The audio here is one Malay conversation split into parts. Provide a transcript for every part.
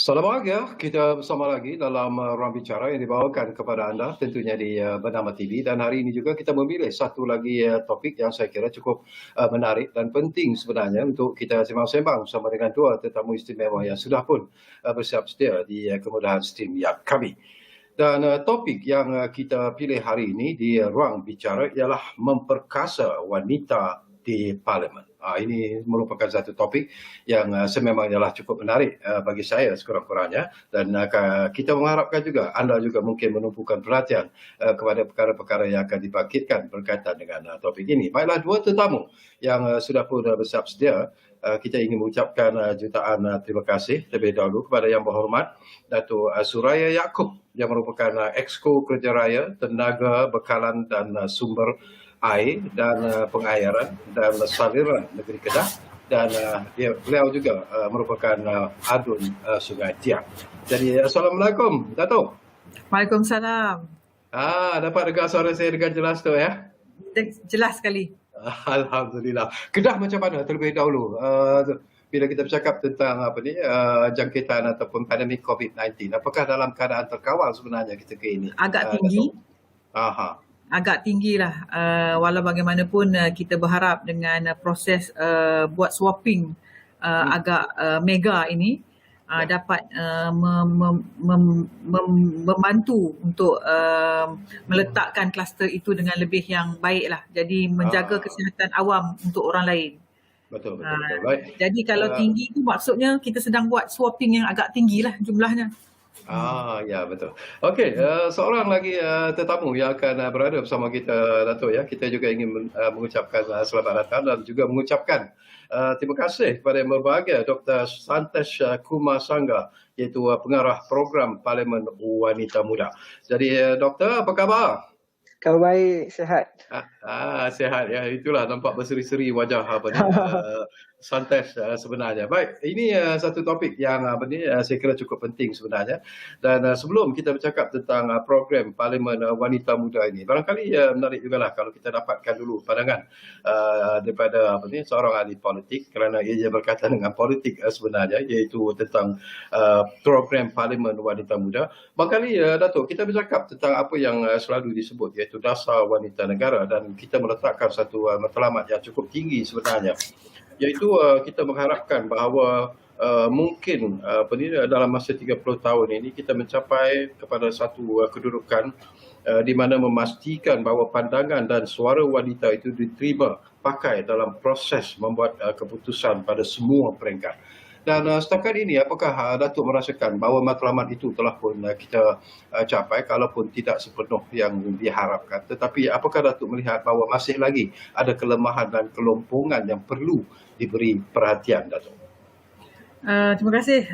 Selamat pagi, kita bersama lagi dalam Ruang Bicara yang dibawakan kepada anda tentunya di Bernama TV, dan hari ini juga kita memilih satu lagi topik yang saya kira cukup menarik dan penting sebenarnya untuk kita sembang-sembang bersama dengan dua tetamu istimewa yang sudah pun bersiap sedia di kemudahan StreamYard kami. Dan topik yang kita pilih hari ini di Ruang Bicara ialah memperkasa wanita di Parlimen. Ini merupakan satu topik yang sememangnya cukup menarik bagi saya sekurang-kurangnya, dan kita mengharapkan juga anda juga mungkin menumpukan perhatian kepada perkara-perkara yang akan dibangkitkan berkaitan dengan topik ini. Baiklah, dua tetamu yang sudah pun bersiap sedia, kita ingin mengucapkan jutaan terima kasih terlebih dahulu kepada Yang Berhormat Datuk Suraya Yaakob yang merupakan Exco Kerja Raya, Tenaga, Bekalan dan Sumber Air dan Pengairan dan Saliran Negeri Kedah, dan beliau juga merupakan adun Sungai Tiang. Jadi Assalamualaikum Datuk. Waalaikumsalam. Dapat dengar suara saya dengan jelas tu ya? Jelas sekali. Alhamdulillah. Kedah macam mana terlebih dahulu? Bila kita bercakap tentang jangkitan ataupun pandemik COVID-19, apakah dalam keadaan terkawal sebenarnya ketika ini? Agak tinggi. Agak tinggi lah. Walau bagaimanapun kita berharap dengan proses buat swapping agak mega ini dapat membantu untuk meletakkan kluster itu dengan lebih yang baik lah. Jadi menjaga kesihatan awam untuk orang lain. Betul. Baik. Jadi kalau tinggi itu maksudnya kita sedang buat swapping yang agak tinggi lah jumlahnya. Ya, betul. Okey, seorang lagi tetamu yang akan berada bersama kita, Datuk ya. Kita juga ingin mengucapkan selamat datang dan juga mengucapkan terima kasih kepada yang berbahagia Dr. Santesh Kumasanga, iaitu pengarah program Parlimen Wanita Muda. Jadi Doktor, apa khabar? Khabar baik, sihat. Sihat ya. Itulah nampak berseri-seri wajah Santesh sebenarnya. Baik, ini satu topik yang saya kira cukup penting sebenarnya. Dan sebelum kita bercakap tentang program Parlimen Wanita Muda ini, barangkali menarik jugalah kalau kita dapatkan dulu pandangan daripada seorang ahli politik, kerana ia berkaitan dengan politik sebenarnya, iaitu tentang program Parlimen Wanita Muda. Barangkali Datuk, kita bercakap tentang apa yang selalu disebut iaitu dasar wanita negara, dan kita meletakkan satu matlamat yang cukup tinggi sebenarnya, iaitu kita mengharapkan bahawa mungkin dalam masa 30 tahun ini kita mencapai kepada satu kedudukan di mana memastikan bahawa pandangan dan suara wanita itu diterima pakai dalam proses membuat keputusan pada semua peringkat. Dan setakat ini, apakah Datuk merasakan bahawa matlamat itu telah pun kita capai, kalaupun tidak sepenuh yang diharapkan? Tetapi apakah Datuk melihat bahawa masih lagi ada kelemahan dan kelompongan yang perlu diberi perhatian, Datuk? Terima kasih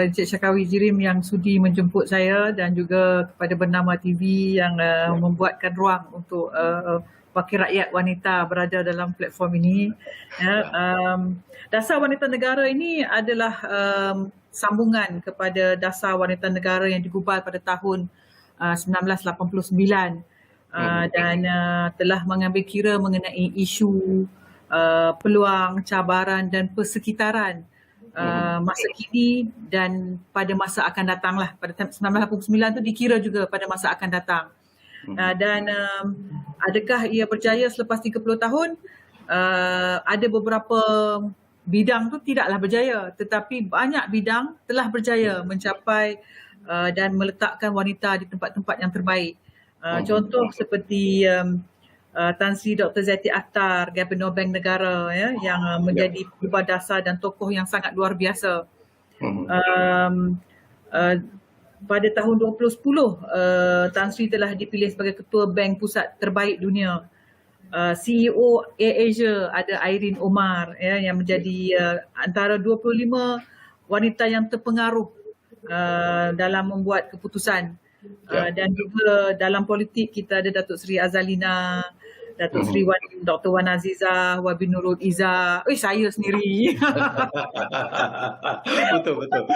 Encik Syakawi Jirim yang sudi menjemput saya, dan juga kepada Bernama TV yang membuatkan ruang untuk wakil rakyat wanita berada dalam platform ini. Dasar Wanita Negara ini adalah sambungan kepada Dasar Wanita Negara yang digubal pada tahun 1989 dan telah mengambil kira mengenai isu peluang, cabaran dan persekitaran masa kini dan pada masa akan datanglah. Pada 1989 itu dikira juga pada masa akan datang. Dan adakah ia berjaya selepas 30 tahun? Ada beberapa bidang tu tidaklah berjaya, tetapi banyak bidang telah berjaya mencapai dan meletakkan wanita di tempat-tempat yang terbaik. Contoh seperti Tan Sri Dr. Zeti Akhtar, Gubernur Bank Negara ya, yang menjadi pengubat dasar dan tokoh yang sangat luar biasa. Pada tahun 2010, Tan Sri telah dipilih sebagai Ketua Bank Pusat terbaik dunia. CEO AirAsia ada Irene Omar ya, yang menjadi antara 25 wanita yang terpengaruh dalam membuat keputusan. Dan juga dalam politik kita ada Datuk Seri Azalina, Datuk Seri Dr. Wan Azizah, Wabi Nurul Izzah. Saya sendiri. Betul.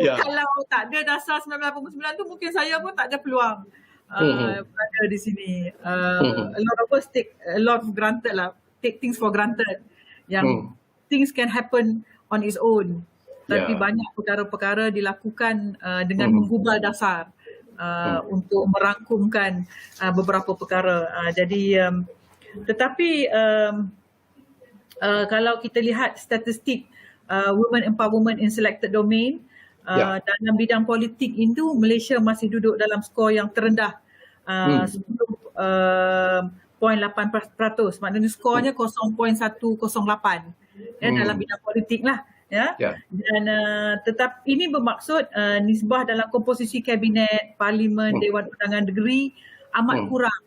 Ya. Kalau tak ada dasar 1989 tu mungkin saya pun tak ada peluang berada di sini. A lot of us take a lot of granted lah. Take things for granted. Yang things can happen on its own. tapi Ya. banyak perkara-perkara dilakukan dengan menggubal dasar untuk merangkumkan beberapa perkara. Jadi tetapi kalau kita lihat statistik women empowerment in selected domain, Ya. dalam bidang politik itu Malaysia masih duduk dalam skor yang terendah, 10.8%. Maknanya skornya 0.108 dalam bidang politik lah. Ya. Ya. Dan tetap ini bermaksud nisbah dalam komposisi kabinet, parlimen, Dewan Undangan Negeri amat kurang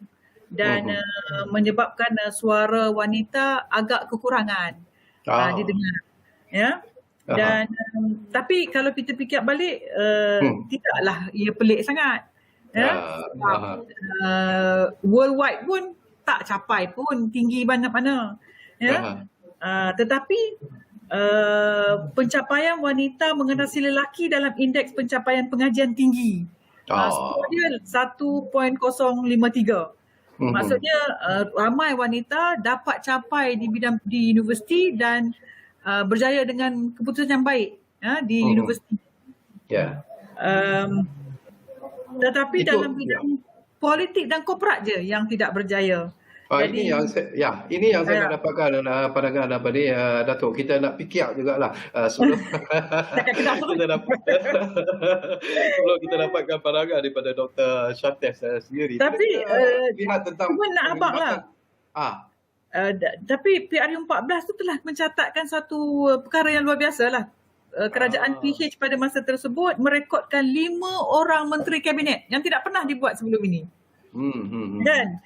dan menyebabkan suara wanita agak kekurangan didengar. Ya. Dan tapi kalau kita fikir balik tidaklah ia pelik sangat. Ya. Sebab worldwide pun tak capai pun tinggi mana-mana. Ya. Tetapi pencapaian wanita mengenasi lelaki dalam indeks pencapaian pengajian tinggi. Skor dia 1.053. Maksudnya ramai wanita dapat capai di bidang di universiti dan berjaya dengan keputusan yang baik di universiti. Ya. Tetapi dalam bidang politik dan korporat je yang tidak berjaya. Jadi, ini yang saya nak dapatkan pandangan apa ni, Datuk. Kita nak fikir jugalah sebelum sebelum kita dapatkan pandangan daripada Dr. Syatesh sendiri. Tapi lihat tentang cuma nak abang lah. Tapi PRU14 tu telah mencatatkan satu perkara yang luar biasa lah. Kerajaan PH pada masa tersebut merekodkan 5 orang menteri kabinet yang tidak pernah dibuat sebelum ini. Dan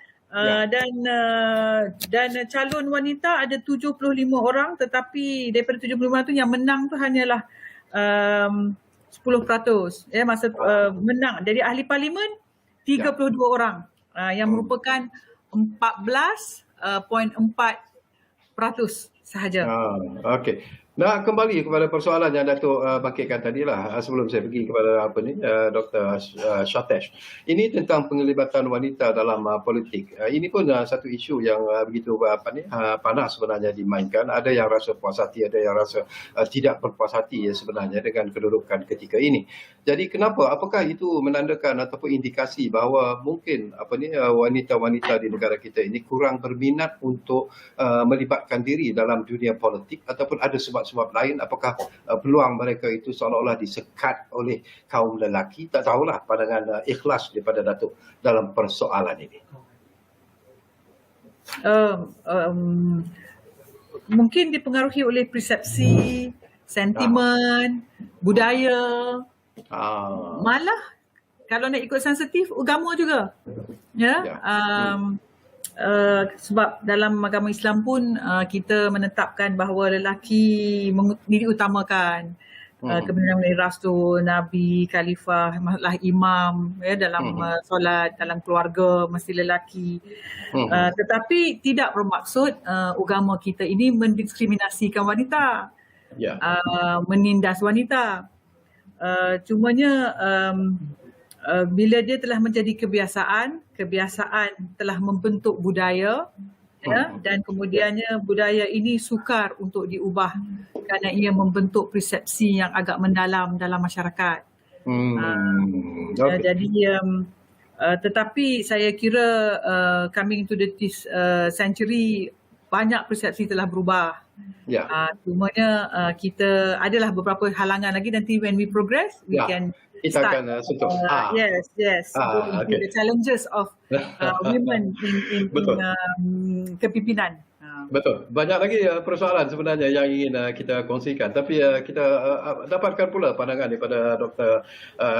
calon wanita ada 75 orang, tetapi daripada 75 tu yang menang tu hanyalah 10%. Masa menang dari ahli parlimen 32 orang yang merupakan 14.4% sahaja. Okey. Nak kembali kepada persoalan yang Datuk bangkitkan tadilah sebelum saya pergi kepada Dr. Syatesh. Ini tentang penglibatan wanita dalam politik. Ini pun satu isu yang begitu panas sebenarnya dimainkan. Ada yang rasa puas hati, ada yang rasa tidak berpuas hati sebenarnya dengan kedudukan ketika ini. Jadi kenapa? Apakah itu menandakan ataupun indikasi bahawa mungkin wanita-wanita di negara kita ini kurang berminat untuk melibatkan diri dalam dunia politik, ataupun ada sebab-sebab lain? Apakah peluang mereka itu seolah-olah disekat oleh kaum lelaki? Tak tahulah pandangan ikhlas daripada Datuk dalam persoalan ini. Mungkin dipengaruhi oleh persepsi, sentimen, budaya. Malah kalau nak ikut sensitif, agama juga. Sebab dalam agama Islam pun kita menetapkan bahawa lelaki diutamakan. Kemudian menjadi rasul, nabi, khalifah, malah imam dalam solat, dalam keluarga mesti lelaki. Tetapi tidak bermaksud agama kita ini mendiskriminasikan wanita, menindas wanita. Cumanya bila dia telah menjadi kebiasaan telah membentuk budaya, dan kemudiannya budaya ini sukar untuk diubah kerana ia membentuk persepsi yang agak mendalam dalam masyarakat. Jadi tetapi saya kira coming to the century banyak persepsi telah berubah. Cumanya kita adalah beberapa halangan lagi. Nanti when we progress we can kita akan sentuh. The challenges of women in kepimpinan. Betul. Banyak lagi persoalan sebenarnya yang ingin kita kongsikan. Tapi kita dapatkan pula pandangan daripada Dr.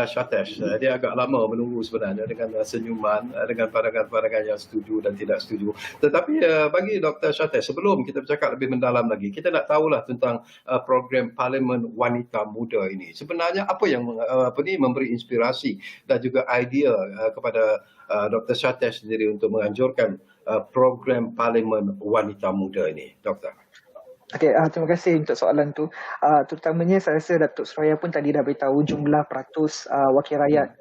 Syatesh. Dia agak lama menunggu sebenarnya dengan senyuman, dengan pandangan-pandangan yang setuju dan tidak setuju. Tetapi bagi Dr. Syatesh, sebelum kita bercakap lebih mendalam lagi, kita nak tahulah tentang program Parlimen Wanita Muda ini. Sebenarnya apa yang memberi inspirasi dan juga idea kepada Dr. Syatesh sendiri untuk menganjurkan program Parlimen Wanita Muda ini, Doktor? Okey, terima kasih untuk soalan tu. Terutamanya saya rasa Datuk Suraya pun tadi dah beritahu jumlah peratus wakil rakyat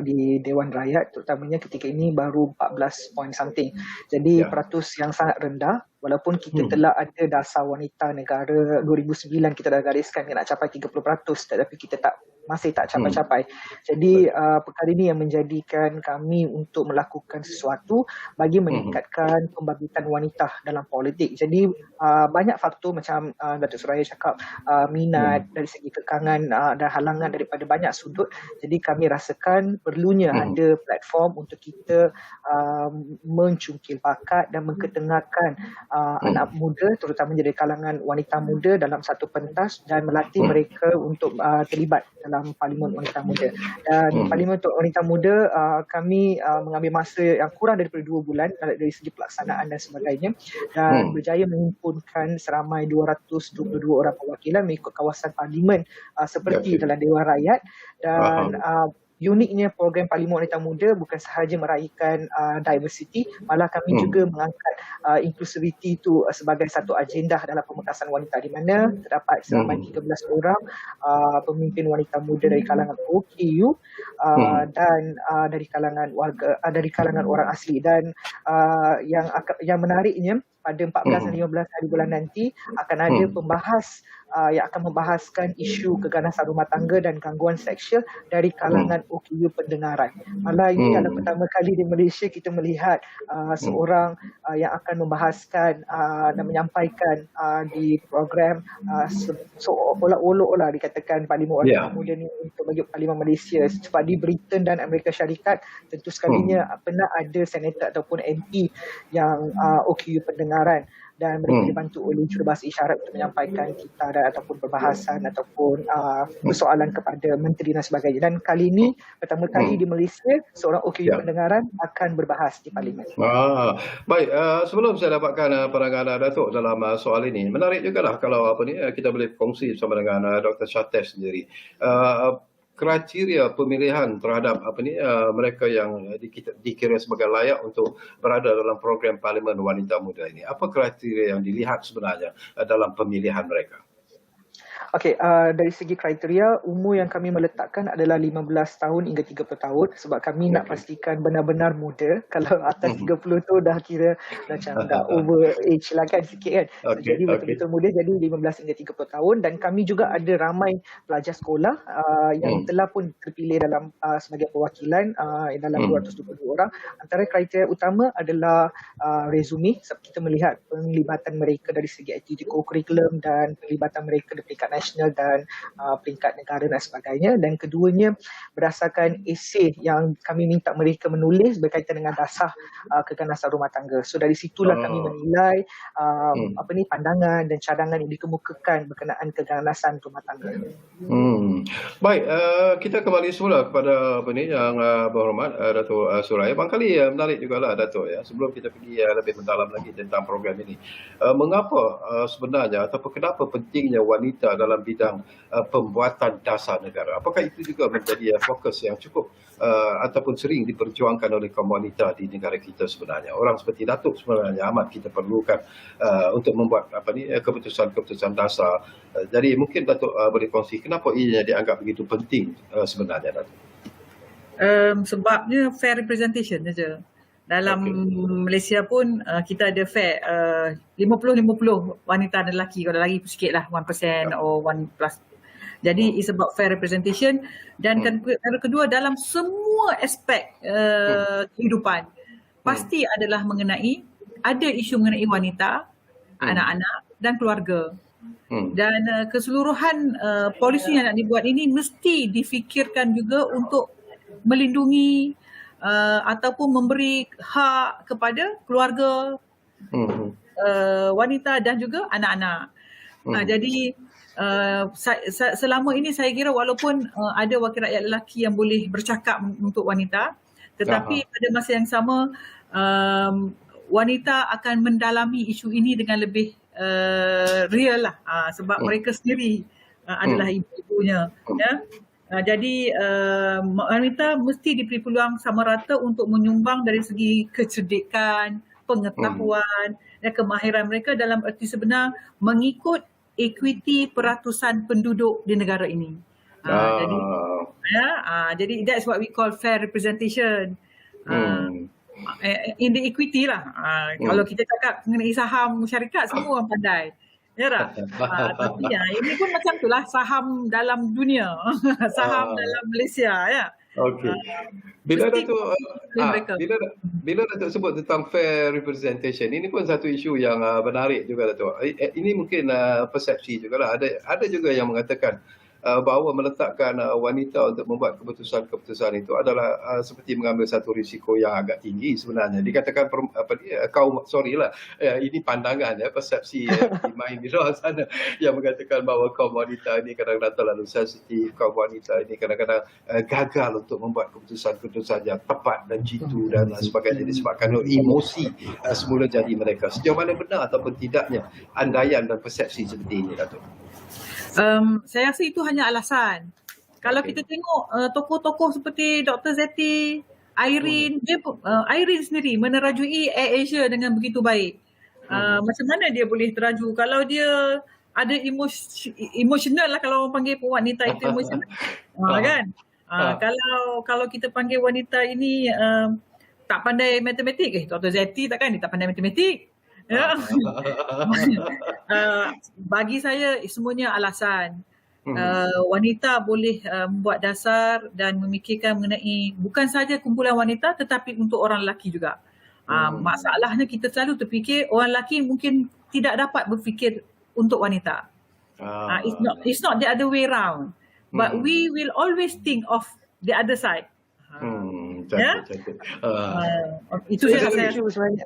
di Dewan Rakyat, terutamanya ketika ini baru 14 point something. Jadi peratus yang sangat rendah. Walaupun kita telah ada Dasar Wanita Negara 2009, kita dah gariskan nak capai 30%, tetapi kita masih tak capai-capai. Jadi perkara ini yang menjadikan kami untuk melakukan sesuatu bagi meningkatkan pembangkitan wanita dalam politik. Jadi banyak faktor macam Datuk Suraya cakap, minat dari segi kekangan dan halangan daripada banyak sudut. Jadi kami rasakan perlunya ada platform untuk kita mencungkil bakat dan mengketengahkan anak muda, terutama dari kalangan wanita muda dalam satu pentas dan melatih mereka untuk terlibat dalam Parlimen Wanita Muda. Dan Parlimen untuk Wanita Muda kami mengambil masa yang kurang daripada 2 bulan dari segi pelaksanaan dan sebagainya, dan berjaya menghimpunkan seramai 222 orang perwakilan mengikut kawasan Parlimen seperti dalam Dewan Rakyat. Dan uniknya program Parlimen Wanita Muda bukan sahaja meraihkan diversity, malah kami juga mengangkat inclusivity itu sebagai satu agenda dalam pemekasan wanita, di mana terdapat seramai 13 orang pemimpin wanita muda dari kalangan OKU dan dari kalangan warga, dari kalangan orang asli. Dan yang menariknya, pada 14 dan 15 hari bulan nanti akan ada pembahas yang akan membahaskan isu keganasan rumah tangga dan gangguan seksual dari kalangan OKU pendengaran. Malah ini adalah pertama kali di Malaysia kita melihat seorang yang akan membahaskan dan menyampaikan di program seolah-olah dikatakan Parlimen Wanita Muda ni untuk bagi Parlimen Malaysia. Sebab di Britain dan Amerika Syarikat tentu sekalinya pernah ada senator ataupun MP yang OKU pendengaran, dan mereka dibantu oleh jurubahasa isyarat untuk menyampaikan kita ataupun perbahasan ataupun persoalan kepada menteri dan sebagainya. Dan kali ini pertama kali di Malaysia seorang OKU pendengaran akan berbahas di Parlimen. Baik, sebelum saya dapatkan pandangan Datuk dalam soal ini, menarik jugalah kalau kita boleh kongsi bersama dengan Dr. Syatesh sendiri. Kriteria pemilihan terhadap mereka yang dikira sebagai layak untuk berada dalam program Parlimen Wanita Muda ini. Apa kriteria yang dilihat sebenarnya dalam pemilihan mereka? Okey, dari segi kriteria, umur yang kami meletakkan adalah 15 tahun hingga 30 tahun sebab kami nak pastikan benar-benar muda. Kalau atas 30 tu dah kira macam dah over age lah kan sikit kan. Jadi betul-betul muda, jadi 15 hingga 30 tahun. Dan kami juga ada ramai pelajar sekolah yang telah pun terpilih dalam sebagai perwakilan dalam 222 orang. Antara kriteria utama adalah resume, sebab kita melihat penglibatan mereka dari segi aktiviti kurikulum dan penglibatan mereka di peringkat nasional dan peringkat negara dan sebagainya. Dan keduanya berdasarkan esei yang kami minta mereka menulis berkaitan dengan dasar keganasan rumah tangga. So dari situlah kami menilai pandangan dan cadangan yang dikemukakan berkenaan keganasan rumah tangga. Baik, kita kembali semula kepada yang berhormat Datuk Suraya. Barangkali menarik jugalah Datuk ya, sebelum kita pergi lebih mendalam lagi tentang program ini. Mengapa sebenarnya ataupun kenapa pentingnya wanita dalam bidang pembuatan dasar negara? Apakah itu juga menjadi fokus yang cukup ataupun sering diperjuangkan oleh kaum wanita di negara kita sebenarnya? Orang seperti Datuk sebenarnya amat kita perlukan untuk membuat keputusan-keputusan dasar. Jadi mungkin Datuk boleh kongsi kenapa ia dianggap begitu penting sebenarnya, Datuk? Sebabnya fair representation saja. Dalam Malaysia pun kita ada fair 50-50 wanita dan lelaki. Kalau lagi sikit lah 1% or 1+. Jadi it's about fair representation. Dan kedua, dalam semua aspek kehidupan pasti adalah ada isu mengenai wanita, anak-anak dan keluarga. Dan keseluruhan polisi yang nak dibuat ini mesti difikirkan juga untuk melindungi ataupun memberi hak kepada keluarga, wanita dan juga anak-anak. Jadi selama ini saya kira walaupun ada wakil rakyat lelaki yang boleh bercakap untuk wanita, tetapi pada masa yang sama wanita akan mendalami isu ini dengan lebih real lah, sebab mereka sendiri adalah ibu-ibunya ya. Jadi wanita mesti diberi peluang sama rata untuk menyumbang dari segi kecerdikan, pengetahuan dan kemahiran mereka dalam erti sebenar mengikut equity peratusan penduduk di negara ini. Jadi that's what we call fair representation. in the equity lah. Kalau kita cakap mengenai saham syarikat, semua orang pandai. Ya tak? Tapi ini pun macam itulah saham dalam dunia, saham dalam Malaysia ya. Okey. Bila Datuk sebut tentang fair representation, ini pun satu isu yang menarik juga Datuk. Ini mungkin persepsi jugalah. Ada juga yang mengatakan bahawa meletakkan wanita untuk membuat keputusan-keputusan itu adalah seperti mengambil satu risiko yang agak tinggi sebenarnya. Dikatakan ini pandangan persepsi di main di luar sana yang mengatakan bahawa kaum wanita ini kadang-kadang terlalu sensitif, kaum wanita ini kadang-kadang gagal untuk membuat keputusan-keputusan yang tepat dan jitu dan sebagainya disebabkan emosi semula jadi mereka. Sejauh mana benar ataupun tidaknya andaian dan persepsi seperti ini, Datuk? Saya rasa itu hanya alasan. Kalau kita tengok tokoh-tokoh seperti Dr. Zeti, Irene, Irene sendiri menerajui AirAsia dengan begitu baik. Macam mana dia boleh teraju kalau dia ada emosional lah, kalau orang panggil wanita itu emosional. Kan? Kalau kita panggil wanita ini tak pandai matematik, Dr. Zeti takkan dia tak pandai matematik. Ya. Bagi saya semuanya alasan. Wanita boleh membuat dasar dan memikirkan mengenai bukan saja kumpulan wanita tetapi untuk orang lelaki juga. Masalahnya kita selalu terfikir orang lelaki mungkin tidak dapat berfikir untuk wanita. It's not the other way round. But we will always think of the other side. Cantik. Itu saya sebenarnya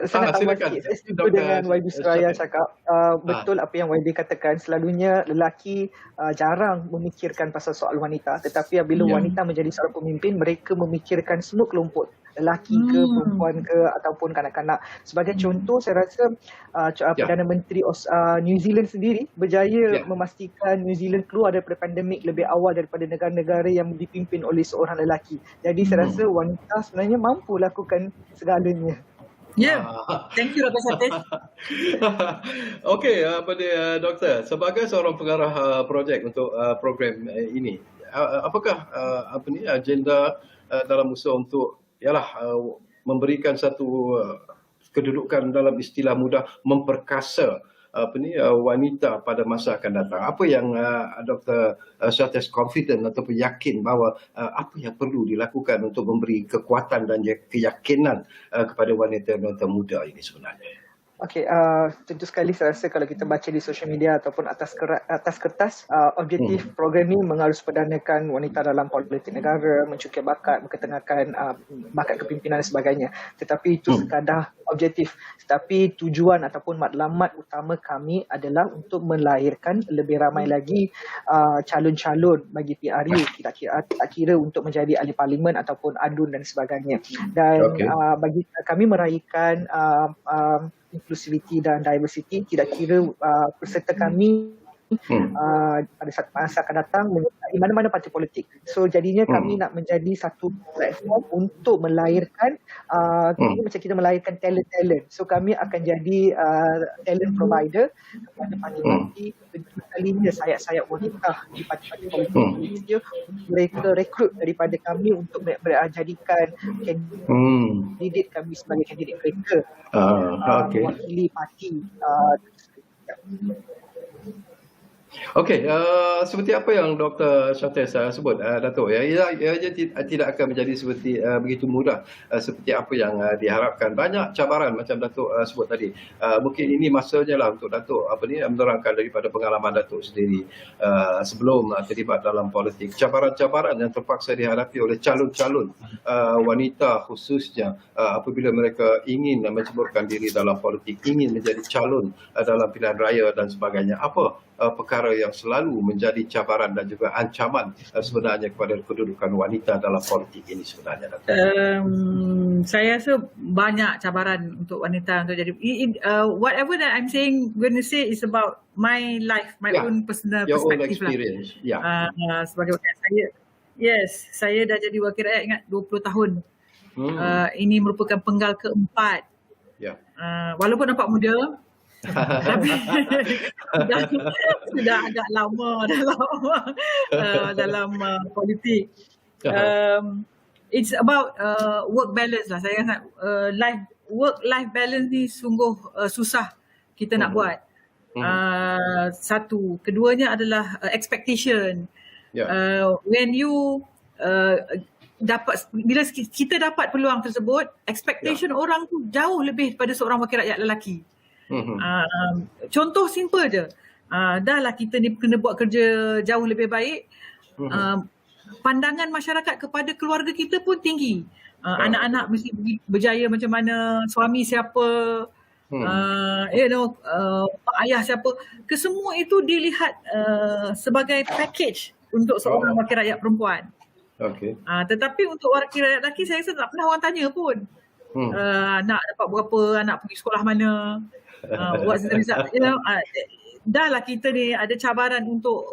sangat tambah sikit. Saya setuju dengan YB Suraya cakap. Betul apa yang YB katakan. Selalunya lelaki jarang memikirkan pasal soal wanita, tetapi apabila wanita menjadi seorang pemimpin, mereka memikirkan semua kelompok, lelaki ke, perempuan ke, ataupun kanak-kanak. Sebagai contoh, saya rasa Perdana Menteri New Zealand sendiri berjaya memastikan New Zealand keluar daripada pandemik lebih awal daripada negara-negara yang dipimpin oleh seorang lelaki. Jadi saya rasa wanita sebenarnya mampu lakukan segalanya. Thank you Dr. Satis. Okey, Doktor, sebagai seorang pengarah projek untuk program ini, apakah agenda dalam usaha untuk memberikan satu kedudukan dalam istilah mudah memperkasa wanita pada masa akan datang? Apa yang Dr. Satis confident ataupun yakin bahawa apa yang perlu dilakukan untuk memberi kekuatan dan keyakinan kepada wanita-wanita muda ini sebenarnya? Okey, tentu sekali saya rasa kalau kita baca di social media ataupun atas kertas, objektif program ini mengharus perdanakan wanita dalam politik negara, mencukir bakat, mengetengahkan bakat kepimpinan dan sebagainya. Tetapi itu sekadar objektif. Tetapi tujuan ataupun matlamat utama kami adalah untuk melahirkan lebih ramai lagi calon-calon bagi PRU, tak kira untuk menjadi ahli parlimen ataupun adun dan sebagainya. Dan bagi kami meraihkan inclusivity dan diversity, tidak kira peserta kami pada satu masa akan datang menyertai mana-mana parti politik. So jadinya kami nak menjadi satu platform untuk melahirkan macam kita melahirkan talent. So kami akan jadi talent provider kepada parti-parti. Kalinya sayap-sayap wanita di parti-parti politik Malaysia, mereka rekrut daripada kami untuk jadikan kandidat kami sebagai kandidat mereka mewakili parti. Okey, seperti apa yang Dr. Satis sebut, Datuk, ia tidak akan menjadi seperti begitu mudah seperti apa yang diharapkan. Banyak cabaran macam Datuk sebut tadi. Mungkin ini masanya lah untuk Datuk menerangkan daripada pengalaman Datuk sendiri sebelum terlibat dalam politik. Cabaran-cabaran yang terpaksa dihadapi oleh calon-calon wanita khususnya apabila mereka ingin menceburkan diri dalam politik, ingin menjadi calon dalam pilihan raya dan sebagainya. Apa perkara yang selalu menjadi cabaran dan juga ancaman sebenarnya kepada kedudukan wanita dalam politik ini sebenarnya? Saya rasa banyak cabaran untuk wanita untuk jadi whatever that I'm saying, going to say is about my life, my own personal your perspective own experience. Sebagai wakil saya dah jadi wakil rakyat ingat 20 tahun. Ini merupakan penggal keempat. Walaupun nampak muda, tapi sudah agak lama dalam politik. it's about work balance lah. Saya ingat work-life balance ni sungguh susah kita nak buat. Satu. Keduanya adalah expectation. When you bila kita dapat peluang tersebut, expectation orang tu jauh lebih daripada seorang wakil rakyat lelaki. Contoh simple je. Dah lah kita ni kena buat kerja jauh lebih baik. Pandangan masyarakat kepada keluarga kita pun tinggi. Anak-anak mesti berjaya macam mana, suami siapa, mak ayah siapa. Kesemua itu dilihat sebagai package untuk seorang wakil rakyat perempuan. Tetapi untuk wakil rakyat lelaki, saya rasa tak pernah orang tanya pun. Nak dapat berapa, anak pergi sekolah mana, what's the result, dah lah kita ni ada cabaran untuk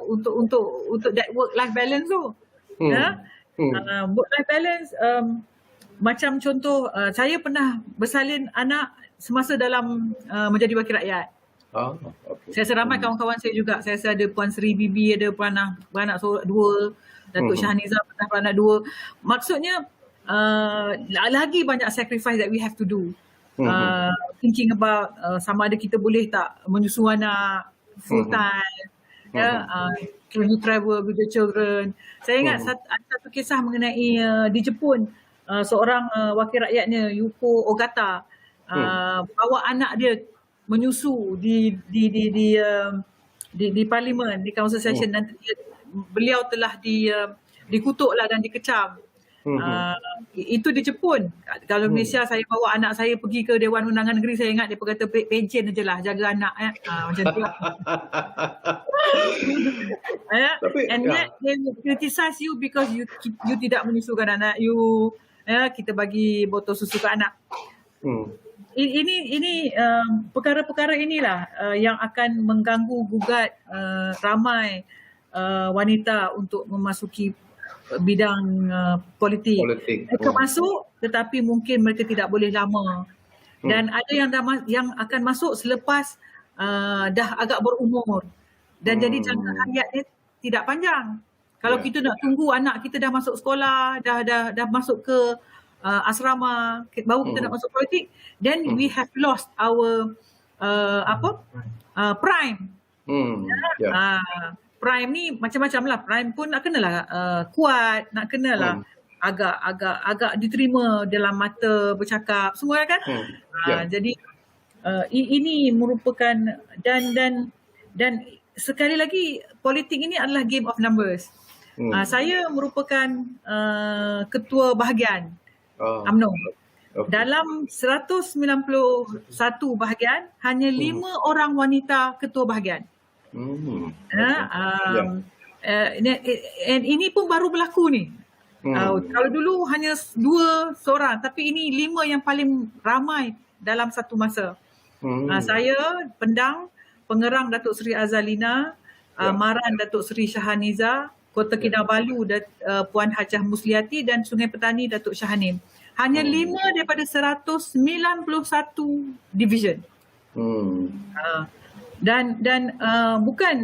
that work-life balance tu. Work-life balance, macam contoh, saya pernah bersalin anak semasa dalam menjadi wakil rakyat. Saya rasa ramai kawan-kawan saya juga. Saya rasa ada Puan Sri Bibi, ada beranak dua, Datuk Shahniza pernah beranak dua. Maksudnya lagi banyak sacrifice that we have to do. Thinking about sama ada kita boleh tak menyusu anak full time, can you travel with the children. Saya ingat ada satu kisah mengenai di Jepun, seorang wakil rakyatnya, Yuko Ogata, bawa anak dia menyusu di parlimen, di council session, dan beliau telah dikutuklah dan dikecam. Itu di Jepun. Kalau Malaysia, saya bawa anak saya pergi ke Dewan Undangan Negeri, saya ingat dia kata pencen je lah, jaga anak. Macam tu lah. And yet they will criticize you because you tidak menyusukan anak you. Kita bagi botol susu ke anak. Ini perkara-perkara inilah yang akan mengganggu gugat ramai wanita untuk memasuki bidang politik. Mereka masuk, tetapi mungkin mereka tidak boleh lama. Dan ada yang akan masuk selepas dah agak berumur. Dan jadi jangka hayat dia tidak panjang. Kalau kita nak tunggu anak kita dah masuk sekolah, dah masuk ke asrama, baru kita nak masuk politik, then we have lost our prime. Prime ni macam-macam lah. Prime pun nak kenalah kuat, nak kenalah agak diterima dalam mata bercakap semua kan. Jadi ini merupakan dan sekali lagi politik ini adalah game of numbers. Saya merupakan ketua bahagian UMNO. Dalam 191 bahagian, hanya 5 orang wanita ketua bahagian. Ini pun baru berlaku ni. Kalau dulu hanya 2 seorang, tapi ini 5 yang paling ramai dalam satu masa. Saya, Pendang, Pengerang Datuk Seri Azalina, Maran Datuk Seri Shahaniza, Kota Kinabalu Puan Hajah Musliati, dan Sungai Petani Datuk Shahanim. Hanya 5 daripada 191 division. Dan bukan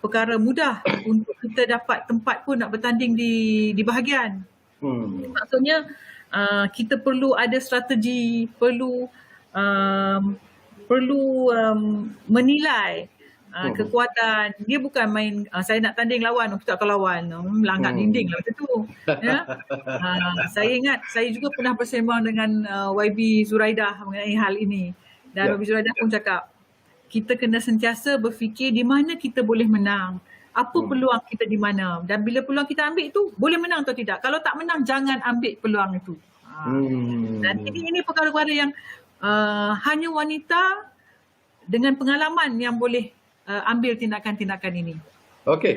perkara mudah untuk kita dapat tempat pun nak bertanding di bahagian. Maksudnya kita perlu ada strategi, perlu menilai kekuatan. Dia bukan main saya nak tanding lawan, kita akan lawan, melanggar dinding lah macam tu. Saya ingat saya juga pernah bersembang dengan YB Zuraidah mengenai hal ini, dan YB Zuraidah pun cakap kita kena sentiasa berfikir di mana kita boleh menang, apa peluang kita di mana, dan bila peluang kita ambil itu boleh menang atau tidak. Kalau tak menang, jangan ambil peluang itu. Dan ini perkara-perkara yang hanya wanita dengan pengalaman yang boleh ambil tindakan-tindakan ini. Okey,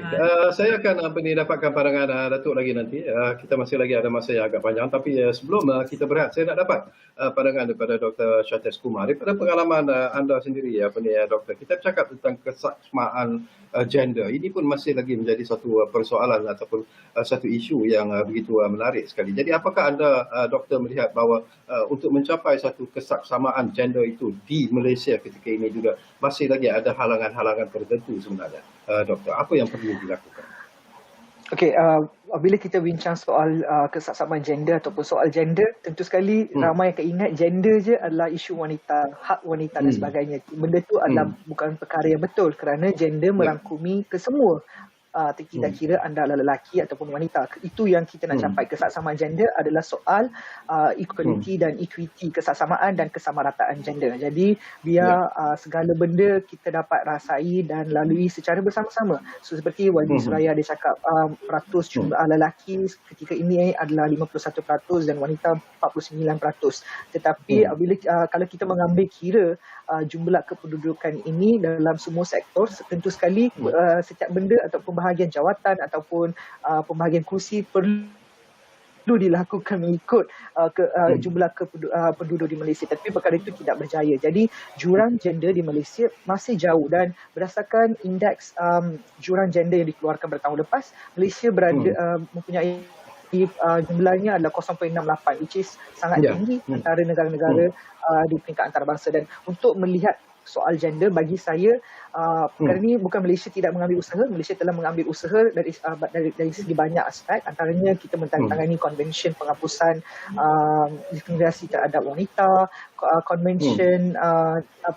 saya akan dapatkan pandangan Datuk lagi nanti. Kita masih lagi ada masa yang agak panjang, tapi sebelum kita berehat, saya nak dapat pandangan daripada Dr. Syatesh Kumar. Daripada pengalaman anda sendiri, Doktor, kita bercakap tentang kesamaan gender. Ini pun masih lagi menjadi satu persoalan ataupun satu isu yang begitu menarik sekali. Jadi apakah anda, Doktor, melihat bahawa untuk mencapai satu kesaksamaan gender itu di Malaysia ketika ini juga masih lagi ada halangan-halangan tertentu sebenarnya? Doktor, apa yang perlu dilakukan? Okey, bila kita bincang soal kesaksamaan gender ataupun soal gender, tentu sekali ramai akan ingat gender je adalah isu wanita, hak wanita dan sebagainya. Benda tu adalah bukan perkara yang betul kerana gender merangkumi kesemua. Tidak kira anda adalah lelaki ataupun wanita. Itu yang kita nak capai. Kesaksamaan gender adalah soal equality dan equity, kesaksamaan dan kesamarataan gender. Jadi biar segala benda kita dapat rasai dan lalui secara bersama-sama. So, seperti Wadi Suraya dia cakap, peratus jumlah lelaki ketika ini adalah 51% dan wanita 49%. Tetapi kalau kita mengambil kira jumlah kependudukan ini dalam semua sektor, tentu sekali setiap benda ataupun bahagian jawatan ataupun pembahagian kursi perlu dilakukan mengikut jumlah penduduk di Malaysia. Tapi perkara itu tidak berjaya. Jadi jurang gender di Malaysia masih jauh dan berdasarkan indeks jurang gender yang dikeluarkan pada tahun lepas, Malaysia mempunyai jumlahnya adalah 0.68, which is sangat tinggi antara negara-negara di peringkat antarabangsa. Dan untuk melihat soal gender, bagi saya perkara ini bukan Malaysia tidak mengambil usaha. Malaysia telah mengambil usaha dari segi banyak aspek. Antaranya kita menandatangani konvensyen penghapusan diskriminasi terhadap wanita, konvensyen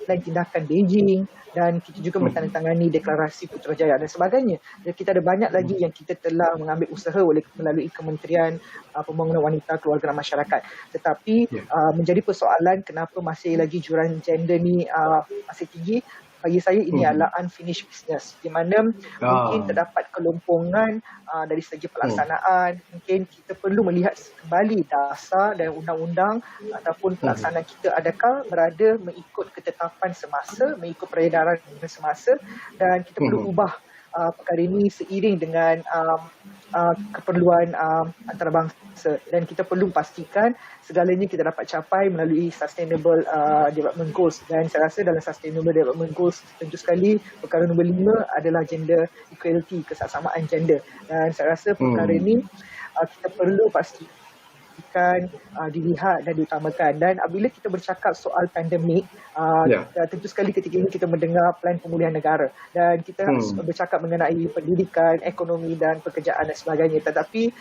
plan tindakan Beijing, dan kita juga menandatangani deklarasi Putrajaya dan sebagainya. Dan kita ada banyak lagi yang kita telah mengambil usaha melalui Kementerian Pembangunan Wanita, Keluarga dan Masyarakat. Tetapi menjadi persoalan kenapa masih lagi jurang gender ni masih tinggi. Bagi saya ini adalah unfinished business, di mana mungkin terdapat kelompongan dari segi pelaksanaan. Mungkin kita perlu melihat kembali dasar dan undang-undang ataupun pelaksanaan kita adakah berada mengikut ketetapan semasa, mengikut peredaran semasa, dan kita perlu ubah perkara ini seiring dengan keperluan antarabangsa, dan kita perlu pastikan segalanya kita dapat capai melalui sustainable development goals. Dan saya rasa dalam sustainable development goals tentu sekali perkara nombor 5 adalah gender equality, kesaksamaan gender. Dan saya rasa perkara ini kita perlu pastikan dilihat dan diutamakan. Dan apabila kita bercakap soal pandemik, tentu sekali ketika ini kita mendengar plan pemulihan negara dan kita bercakap mengenai pendidikan, ekonomi dan pekerjaan dan sebagainya. Tetapi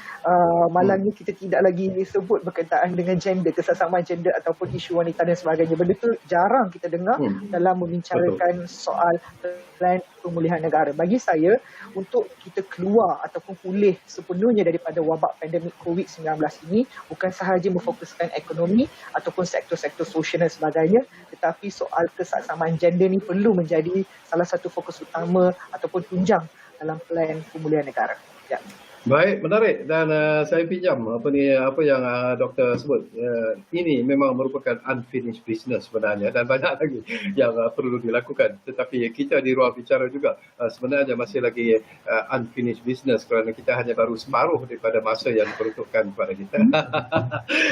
malangnya kita tidak lagi disebut berkaitan dengan gender, kesaksamaan gender ataupun isu wanita dan sebagainya. Benda itu jarang kita dengar dalam membicarakan soal plan pemulihan negara. Bagi saya, untuk kita keluar ataupun pulih sepenuhnya daripada wabak pandemik COVID-19 ini, bukan sahaja memfokuskan ekonomi ataupun sektor-sektor sosial dan sebagainya, tetapi soal kesaksamaan gender ni perlu menjadi salah satu fokus utama ataupun tunjang dalam plan pemulihan negara. Ya. Baik, menarik, dan saya pinjam apa yang doktor sebut. Ini memang merupakan unfinished business sebenarnya, dan banyak lagi yang perlu dilakukan. Tetapi kita di ruang bicara juga sebenarnya masih lagi unfinished business kerana kita hanya baru separuh daripada masa yang diperuntukkan kepada kita.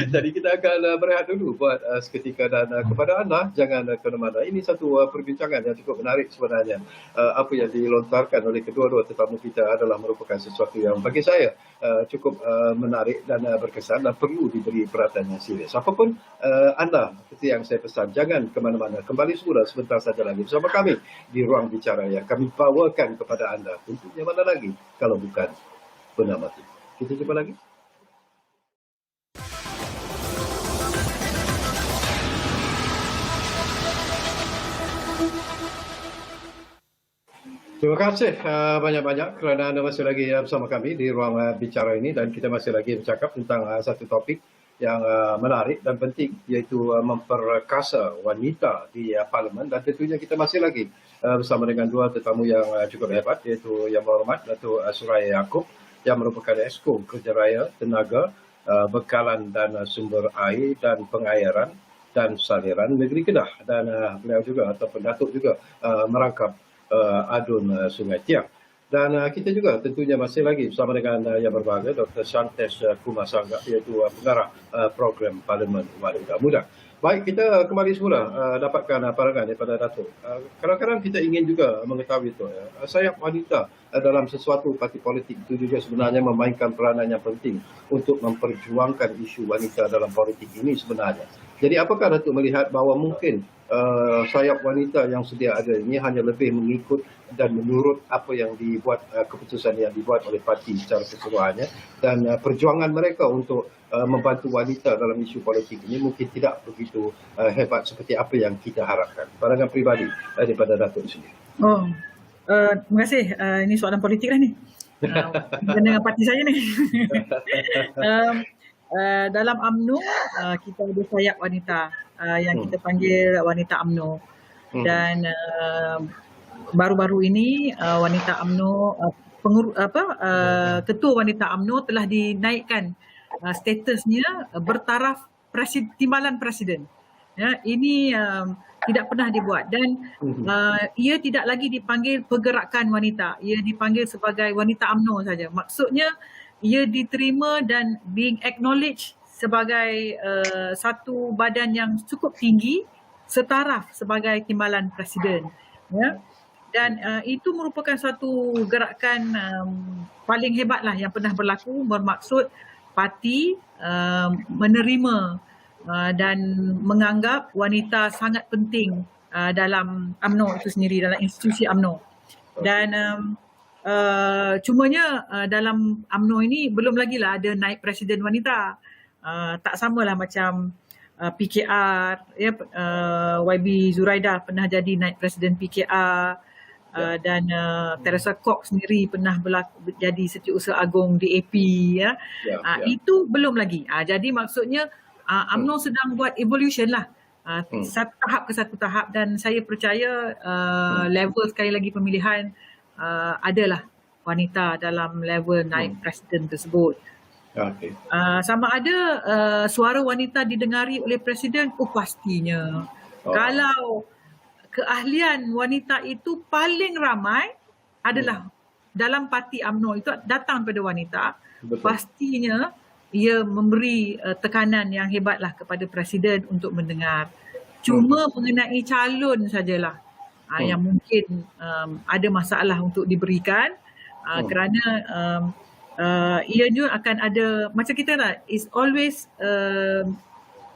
Jadi kita akan berehat dulu buat seketika, dan kepada anda jangan ke mana-mana. Ini satu perbincangan yang cukup menarik sebenarnya. Apa yang dilontarkan oleh kedua-dua tetamu kita adalah merupakan sesuatu yang bagi saya cukup menarik dan berkesan dan perlu diberi perhatian yang serius. Apapun anda, seperti yang saya pesan, jangan ke mana-mana. Kembali semula sebentar saja lagi bersama kami di ruang bicara yang kami bawakan kepada anda. Tentunya mana lagi kalau bukan Benar Mati. Kita jumpa lagi. Terima kasih banyak-banyak kerana anda masih lagi bersama kami di ruang bicara ini, dan kita masih lagi bercakap tentang satu topik yang menarik dan penting, iaitu memperkasa wanita di Parlimen. Dan tentunya kita masih lagi bersama dengan dua tetamu yang cukup hebat, iaitu Yang Berhormat Datuk Suraya Yaakob yang merupakan Exco Kerja Raya, Tenaga, Bekalan dan Sumber Air dan Pengairan dan Saliran Negeri Kedah, dan beliau juga ataupun Datuk juga merangkap Adun Sungai Tiang. Dan kita juga tentunya masih lagi bersama dengan yang berbahagia Dr. Shantes Kumasangga, iaitu pengarah program Parlimen Wanita Muda. Baik, kita kembali semula dapatkan pandangan daripada Datuk. Kadang-kadang kita ingin juga mengetahui itu, sayap wanita dalam sesuatu parti politik itu juga sebenarnya memainkan peranan yang penting untuk memperjuangkan isu wanita dalam politik ini sebenarnya. Jadi apakah Datuk melihat bahawa mungkin sayap wanita yang sedia ada ini hanya lebih mengikut dan menurut apa yang dibuat, keputusan yang dibuat oleh parti secara keseluruhannya, dan perjuangan mereka untuk membantu wanita dalam isu politik ini mungkin tidak begitu hebat seperti apa yang kita harapkan. Pandangan peribadi daripada Datuk sendiri. Oh, terima kasih. Ini soalan politik lah ni. Dengan parti saya ni. Dalam UMNO kita ada sayap wanita yang kita panggil wanita UMNO, dan baru-baru ini wanita UMNO, ketua wanita UMNO telah dinaikkan statusnya bertaraf timbalan presiden. Ya, ini tidak pernah dibuat, dan ia tidak lagi dipanggil pergerakan wanita, ia dipanggil sebagai wanita UMNO saja. Maksudnya ia diterima dan being acknowledged sebagai satu badan yang cukup tinggi setaraf sebagai timbalan presiden, ya. Dan itu merupakan satu gerakan paling hebatlah yang pernah berlaku, bermaksud parti menerima dan menganggap wanita sangat penting dalam UMNO itu sendiri, dalam institusi UMNO. Dan cumanya dalam UMNO ini belum lagi lah ada naib presiden wanita. Tak samalah macam PKR, ya, YB Zuraidah pernah jadi naib presiden PKR, dan Teresa Kok sendiri pernah jadi Setiausaha Agung DAP, ya. Itu belum lagi. Jadi maksudnya UMNO sedang buat evolution lah, satu tahap ke satu tahap, dan saya percaya level sekali lagi pemilihan adalah wanita dalam level naib presiden tersebut. Okay. Sama ada suara wanita didengari oleh presiden, pastinya. Kalau keahlian wanita itu paling ramai adalah dalam parti UMNO itu datang pada wanita, pastinya ia memberi tekanan yang hebatlah kepada presiden untuk mendengar. Cuma mengenai calon sajalah yang mungkin ada masalah untuk diberikan, kerana ianya akan ada, macam kita lah, is always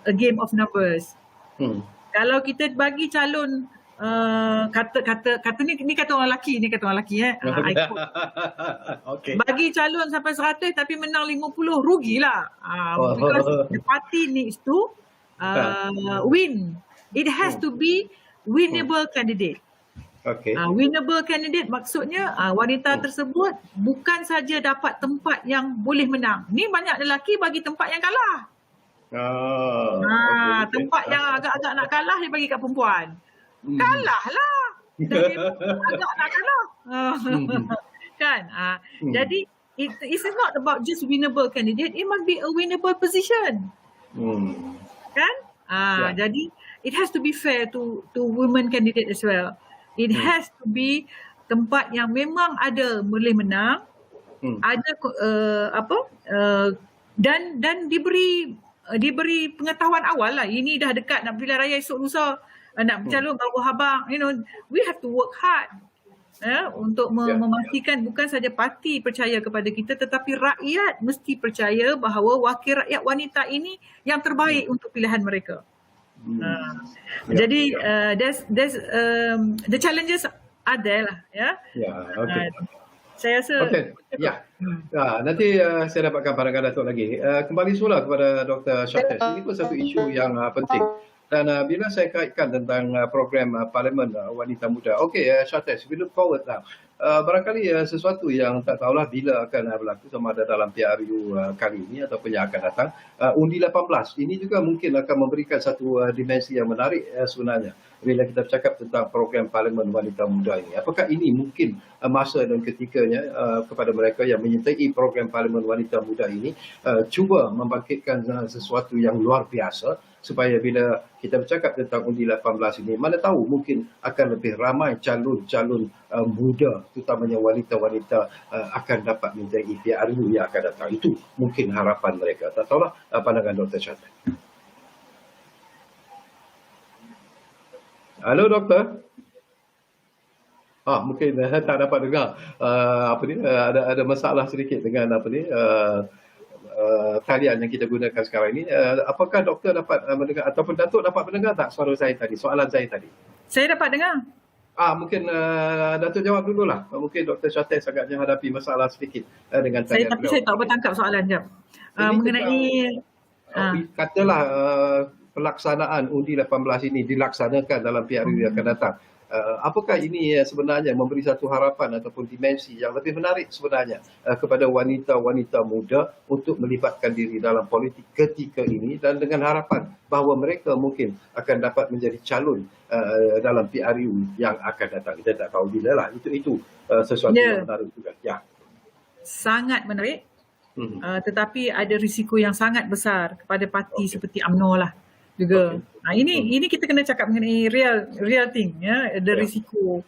a game of numbers. Kalau kita bagi calon kata ni kata orang lelaki, Okay. Bagi calon sampai 100 tapi menang 50, rugilah. Because the party needs to win. It has to be winnable candidate. Okay. Winnable candidate maksudnya wanita tersebut bukan saja dapat tempat yang boleh menang. Ni banyak lelaki bagi tempat yang kalah. Tempat yang agak-agak nak kalah dia bagi kat perempuan. Kalah lah. Agak nak kalah. Kan? Jadi it's not about just winnable candidate, it must be a winnable position. Kan? Jadi it has to be fair to women candidate as well. It has to be tempat yang memang ada boleh menang, ada dan diberi pengetahuan awal lah. Ini dah dekat nak pilihan raya esok lusa, nak bercalon baru habang, we have to work hard untuk memastikan bukan saja parti percaya kepada kita, tetapi rakyat mesti percaya bahawa wakil rakyat wanita ini yang terbaik untuk pilihan mereka. Jadi there's the challenges are there lah, ya. Okay. Saya rasa nanti saya dapatkan pandangan Datuk lagi. Kembali semula kepada Dr. Syates. Ini pun satu isu yang penting. Dan bila saya kaitkan tentang program Parlimen Wanita Muda, Syates, we look forward now. Barangkali sesuatu yang tak tahulah bila akan berlaku, sama ada dalam PRU kali ini ataupun yang akan datang. Undi 18 ini juga mungkin akan memberikan satu dimensi yang menarik sebenarnya bila kita bercakap tentang program Parlimen Wanita Muda ini. Apakah ini mungkin masa dan ketikanya kepada mereka yang menyertai program Parlimen Wanita Muda ini cuba membangkitkan sesuatu yang luar biasa, supaya bila kita bercakap tentang undi 18 ini, mana tahu mungkin akan lebih ramai calon-calon muda, terutamanya wanita-wanita akan dapat menjadi PRU yang akan datang. Itu mungkin harapan mereka. Tak tahulah pandangan Dr. Syates. Halo Doktor. Mungkin tak dapat dengar. Ada masalah sedikit dengan talian yang kita gunakan sekarang ini. Apakah doktor dapat mendengar ataupun Datuk dapat mendengar tak suara saya tadi, soalan saya tadi? Saya dapat dengar. Mungkin Datuk jawab dululah. Mungkin Dr. Syates agaknya hadapi masalah sedikit dengan talian Tapi beliau. saya tak bertangkap soalan jap. Ini Mengenai katalah pelaksanaan undi 18 ini dilaksanakan dalam PRU yang akan datang. Apakah ini sebenarnya memberi satu harapan ataupun dimensi yang lebih menarik sebenarnya kepada wanita-wanita muda untuk melibatkan diri dalam politik ketika ini, dan dengan harapan bahawa mereka mungkin akan dapat menjadi calon dalam PRU yang akan datang. Kita tak tahu bila lah. Itu sesuatu yang menarik juga. Ya. Sangat menarik. Tetapi ada risiko yang sangat besar kepada parti seperti UMNO lah juga. Ini kita kena cakap mengenai real thing, ya, ada risiko.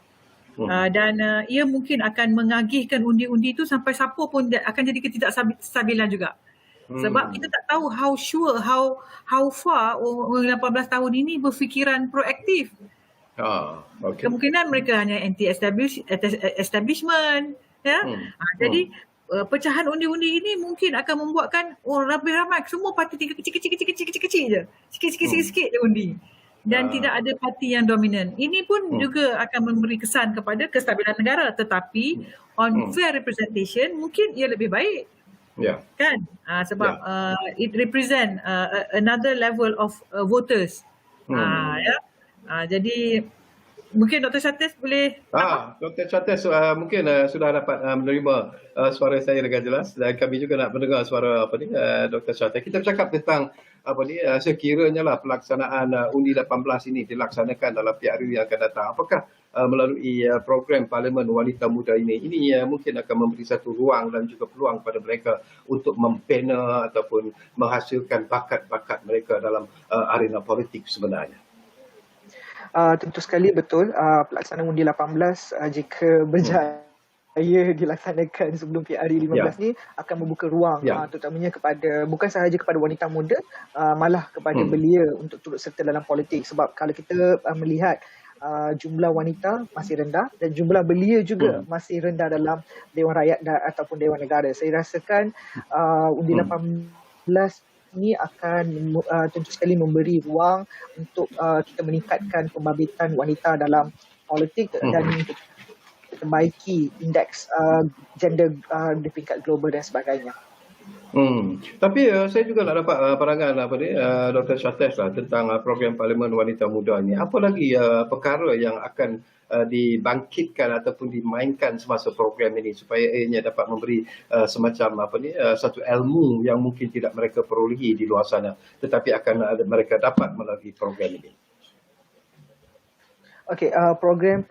Dan ia mungkin akan mengagihkan undi-undi itu sampai siapa pun akan jadi ketidakstabilan juga. Sebab kita tak tahu how far orang 18 tahun ini berfikiran proaktif. Kemungkinan mereka hanya anti-establishment, ya. Jadi pecahan undi-undi ini mungkin akan membuatkan lebih ramai semua parti tinggal kecil-kecil je. Sikit-sikit je undi. Dan tidak ada parti yang dominan. Ini pun juga akan memberi kesan kepada kestabilan negara, tetapi on fair representation mungkin ia lebih baik. Kan? Sebab it represent another level of voters. Jadi mungkin Dr. Syates boleh... Dr. Syates mungkin sudah dapat menerima suara saya dengan jelas, dan kami juga nak mendengar suara Dr. Syates. Kita bercakap tentang sekiranya lah pelaksanaan undi 18 ini dilaksanakan dalam PRU yang akan datang. Apakah melalui program Parlimen Wanita Muda ini mungkin akan memberi satu ruang dan juga peluang kepada mereka untuk membina ataupun menghasilkan bakat-bakat mereka dalam arena politik sebenarnya? Tentu sekali betul, pelaksanaan undi 18 jika berjaya dilaksanakan sebelum PRU 15 ni akan membuka ruang terutamanya kepada, bukan sahaja kepada wanita muda, malah kepada belia untuk turut serta dalam politik. Sebab kalau kita melihat jumlah wanita masih rendah dan jumlah belia juga masih rendah dalam Dewan Rakyat ataupun Dewan Negara. Saya rasakan undi 18 ini akan tentu sekali memberi ruang untuk kita meningkatkan pembabitan wanita dalam politik dan memperbaiki indeks gender di peringkat global dan sebagainya. Tapi saya juga nak dapat pandangan Dr. Syates lah tentang program Parlimen Wanita Muda ini. Apa lagi perkara yang akan dibangkitkan ataupun dimainkan semasa program ini supaya ianya dapat memberi semacam satu ilmu yang mungkin tidak mereka perolehi di luar sana, tetapi akan mereka dapat melalui program ini. Program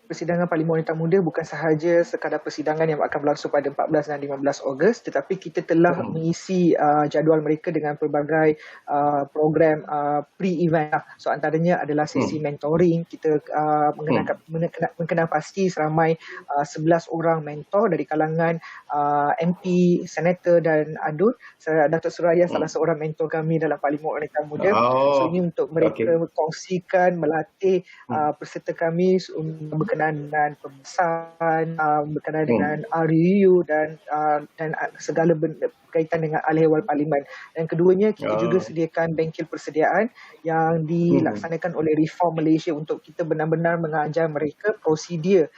persidangan Parlimen Wanita Muda bukan sahaja sekadar persidangan yang akan berlangsung pada 14 dan 15 Ogos, tetapi kita telah mengisi jadual mereka dengan pelbagai program pre-event. So antaranya adalah sesi mentoring. Kita mengenal pasti seramai 11 orang mentor dari kalangan MP, Senator dan ADUN. Datuk Suraya salah seorang mentor kami dalam Parlimen Wanita Muda. So ini untuk mereka kongsikan, melatih peserta kami berkenaan dengan pembesaran, berkenaan dengan RUU dan segala berkaitan dengan ahli-ehwal Parlimen. Dan keduanya kita juga sediakan bengkel persediaan yang dilaksanakan oleh Reform Malaysia untuk kita benar-benar mengajar mereka prosedur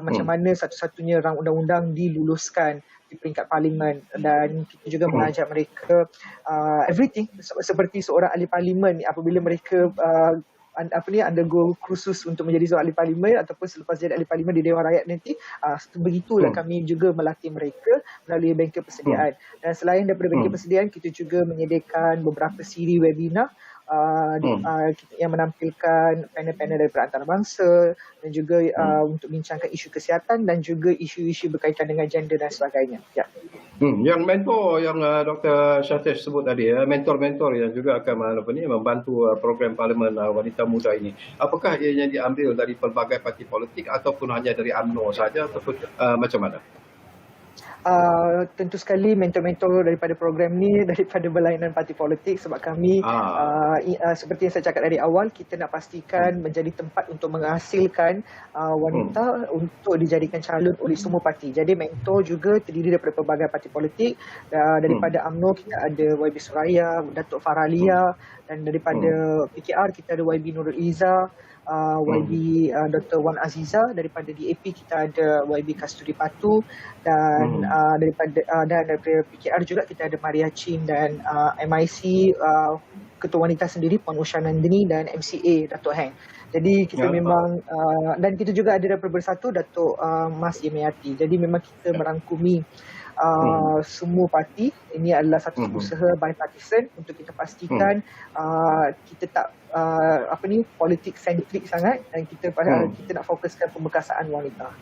macam mana satu-satunya rang undang-undang diluluskan di peringkat Parlimen, dan kita juga mengajar mereka everything seperti seorang ahli Parlimen apabila mereka undergo kursus untuk menjadi seorang ahli Parlimen ataupun selepas jadi ahli Parlimen di Dewan Rakyat nanti. Begitulah kami juga melatih mereka melalui bengkel persediaan. Dan selain daripada bengkel persediaan, kita juga menyediakan beberapa siri webinar yang menampilkan panel-panel daripada antarabangsa dan juga untuk bincangkan isu kesihatan dan juga isu-isu berkaitan dengan gender dan sebagainya. Yang mentor yang Dr. Syates sebut tadi, mentor-mentor yang juga akan membantu program Parlimen Wanita Muda ini, apakah ianya diambil dari pelbagai parti politik ataupun hanya dari UMNO saja ataupun macam mana? tentu sekali mentor-mentor daripada program ni daripada berlainan parti politik, sebab kami seperti yang saya cakap dari awal, kita nak pastikan menjadi tempat untuk menghasilkan wanita untuk dijadikan calon oleh semua parti. Jadi mentor juga terdiri daripada pelbagai parti politik. Daripada UMNO kita ada YB Suraya, Datuk Faralia, dan daripada PKR kita ada YB Nurul Izzah, YB Dr. Wan Aziza. Daripada DAP kita ada YB Kasturi Patu, dan daripada PKR juga kita ada Maria Chin, dan MIC Ketua Wanita sendiri Puan Usha Nandini, dan MCA Datuk Heng. Jadi kita memang dan kita juga ada daripada Bersatu Datuk Mas Yemiati. Jadi memang kita merangkumi semua parti. Ini adalah satu usaha bipartisan untuk kita pastikan kita tak politik sentrik sangat, dan kita nak fokuskan pembekasaan wanita.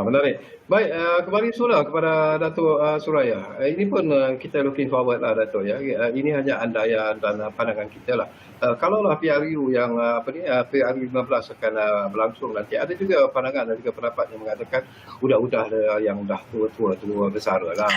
Menarik. Baik, kembali semula kepada Datuk Suraya. Ini pun kita looking forward lah Datuk ya. Ini hanya andaian dan pandangan kita lah. Kalaulah PRU yang PRU 15 akan berlangsung nanti, ada juga pandangan dan juga pendapat yang mengatakan udah yang dah tua besar lah,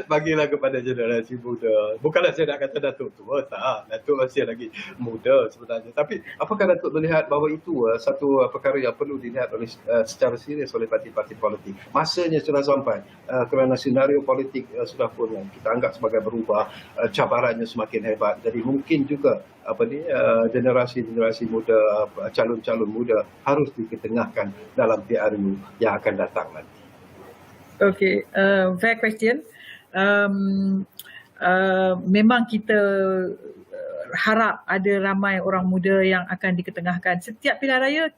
bagilah kepada generasi muda. Bukanlah saya nak kata Datuk tua, tak. Datuk masih lagi muda sebenarnya. Tapi apakah Datuk melihat bahawa itu satu perkara yang perlu dilihat oleh secara serius oleh parti-parti politik? Masanya sudah sampai kerana senario politik sudah pun kita anggap sebagai berubah, cabarannya semakin hebat. Jadi mungkin juga generasi muda, calon-calon muda harus diketengahkan dalam PRU yang akan datang nanti. Okay, fair question. Memang kita harap ada ramai orang muda yang akan diketengahkan. Setiap pilihan raya,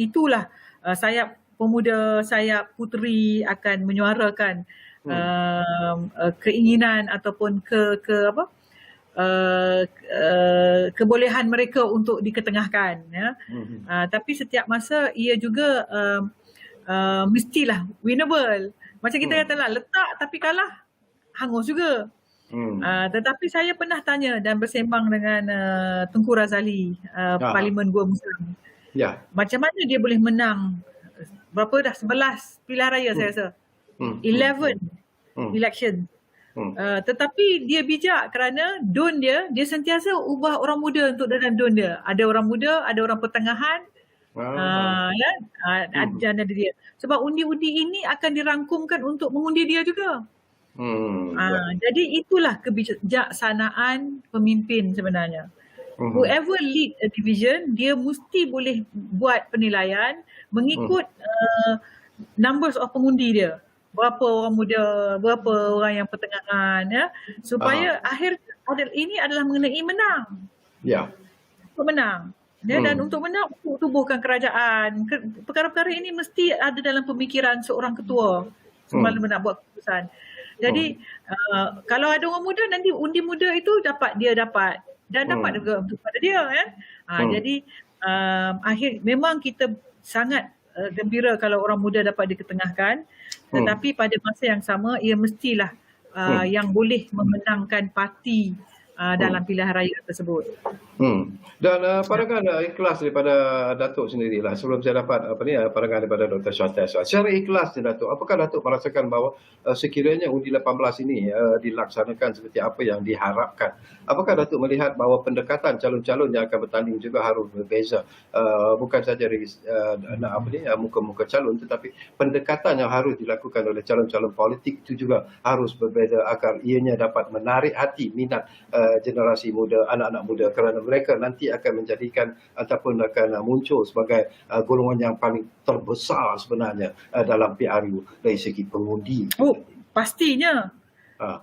itulah sayap pemuda, sayap puteri akan menyuarakan keinginan ataupun kebolehan mereka untuk diketengahkan ya. Tapi setiap masa ia juga mestilah winnable. Macam kita katalah, letak tapi kalah hangus juga. Tetapi saya pernah tanya dan bersembang dengan Tunku Razali, Parlimen Gua Muslim. Macam mana dia boleh menang berapa dah, 11 pilihan raya saya rasa, 11 election. Tetapi dia bijak kerana don dia sentiasa ubah orang muda untuk dalam don dia. Ada orang muda, ada orang pertengahan, ada dia. Sebab undi-undi ini akan dirangkumkan untuk mengundi dia juga. Jadi itulah kebijaksanaan pemimpin sebenarnya. Whoever lead a division, dia mesti boleh buat penilaian mengikut numbers of pengundi dia. Berapa orang muda, berapa orang yang pertengahan ya, supaya akhir ini adalah mengenai menang. Untuk menang. Ya, dan untuk menang, untuk tubuhkan kerajaan. Perkara-perkara ini mesti ada dalam pemikiran seorang ketua semalam nak buat keputusan. Jadi kalau ada orang muda, nanti undi muda itu dapat dan dapat juga kepada dia ya. Jadi memang kita sangat gembira kalau orang muda dapat diketengahkan, tetapi pada masa yang sama ia mestilah yang boleh memenangkan parti dalam pilihan raya tersebut. Dan pandangan ikhlas daripada Datuk sendirilah, sebelum saya dapat pandangan daripada Dr. Shantes. Secara ikhlas ni Datuk, apakah Datuk merasakan bahawa sekiranya undi 18 ini dilaksanakan seperti apa yang diharapkan, apakah Datuk melihat bahawa pendekatan calon-calon yang akan bertanding juga harus berbeza, bukan saja dari muka-muka calon, tetapi pendekatan yang harus dilakukan oleh calon-calon politik itu juga harus berbeza agar ianya dapat menarik hati minat generasi muda, anak-anak muda, kerana mereka nanti akan menjadikan ataupun akan muncul sebagai golongan yang paling terbesar sebenarnya dalam PRU dari segi pengundi. Pastinya.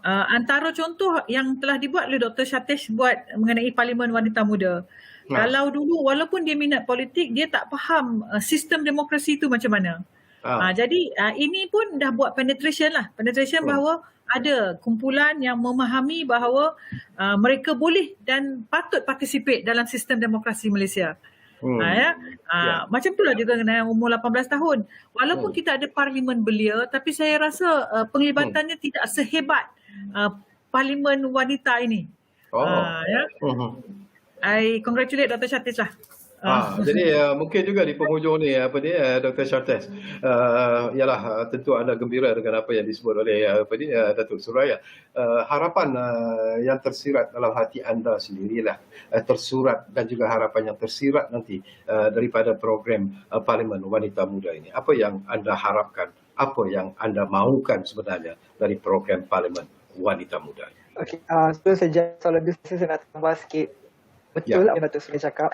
Antara contoh yang telah dibuat oleh Dr. Shantes buat mengenai Parlimen Wanita Muda. Kalau dulu walaupun dia minat politik, dia tak faham sistem demokrasi itu macam mana. Jadi ini pun dah buat penetration bahawa ada kumpulan yang memahami bahawa mereka boleh dan patut participate dalam sistem demokrasi Malaysia. Macam itulah juga dengan umur 18 tahun. Walaupun kita ada parlimen belia, tapi saya rasa penglibatannya tidak sehebat parlimen wanita ini. I congratulate Dr. Shantes lah Jadi mungkin juga di penghujung ni Dr. Shartes, ialah tentu anda gembira dengan apa yang disebut oleh Datuk Suraya. Harapan yang tersirat dalam hati anda sendirilah tersurat, dan juga harapan yang tersirat nanti daripada program Parlimen Wanita Muda ini. Apa yang anda harapkan? Apa yang anda mahukan sebenarnya dari program Parlimen Wanita Muda? Okey, sebelum saya jawab soalan itu, saya nak tambah sikit. Betul lah yang Datuk Suraya cakap,